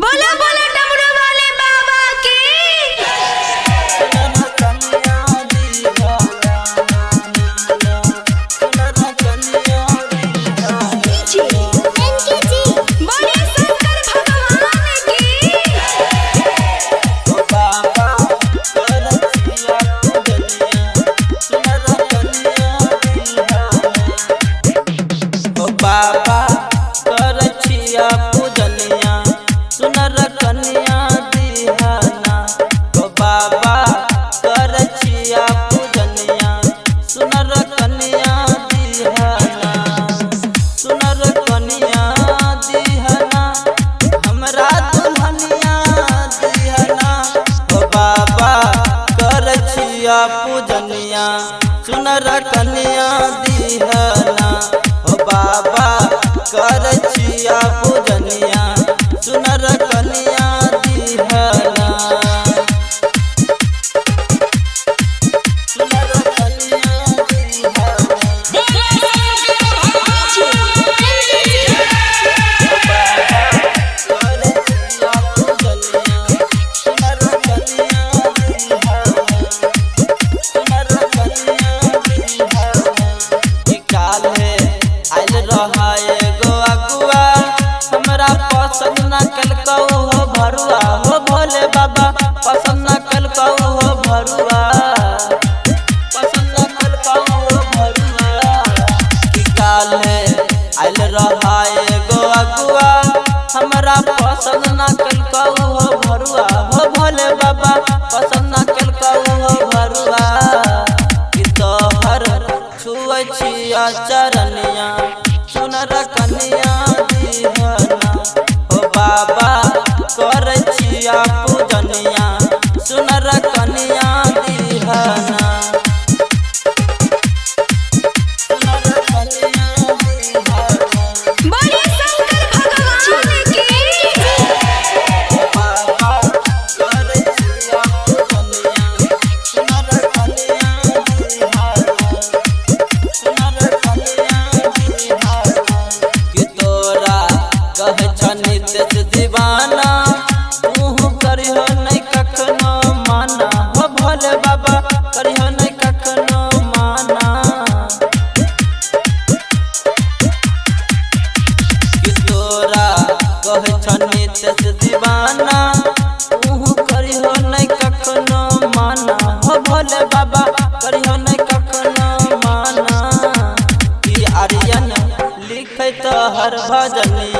बोला बोला डमरू वाले बाबा की। बोलिए शंकर भगवान की। बाबा कर छिया पूजनिया सुनर कन्या दीहाना। ओ बाबा कर छिया पूजनिया सुनर कन्या दीहाना। सुनर कन्या दीहाना हमरा दुल्हनिया दीहाना। ओ बाबा कर छिया पूजनिया सुनर कन्या दीहाना। ओ बाबा कर छिया पूजनिया सुनर कन्या दीहाना। सुनर कन्या दीहाना। ओ बाबा कर छिया पूजनिया सुनर कन्या दीहाना। सुनर कन्या दीहाना। ई काल्हे आइल रहा एगो अगुआ हमरा पसंद न कलकौ हो भरुआ। हो भोले बाबा पसंद न कलकौ हो भरुआ। पसंद न कलकौ हो भरुआ। कि काल्हे आइल रहा एगो अगुआ हमरा पसंद न कलकौ हो भरुआ। हो भोले बाबा पसंद न कलकौ हो भरुआ। कि तोहर छुए छिया चरनिया सुनर कन्या दीहाना। ओ बाबा कर छिया पूजनिया सुनर कन्या दीहाना। सुनर कन्या दीहाना। बोलिए शंकर भगवान की। ओ बाबा कर छिया पूजनिया सुनर कन्या दीहाना। सुनर कन्या दीहाना। कि तोरा कहे छनी तेज दीवाना तू करियो नहीं कखनो माना। हो भोले बाबा करियो नहीं कखनो माना। कि तोरा कहे छनी तेज दीवाना तू करियो नहीं कखनो माना। हो भोले बाबा करियो नहीं कखनो माना। कि आर्यन लिखे तो हर भजनिया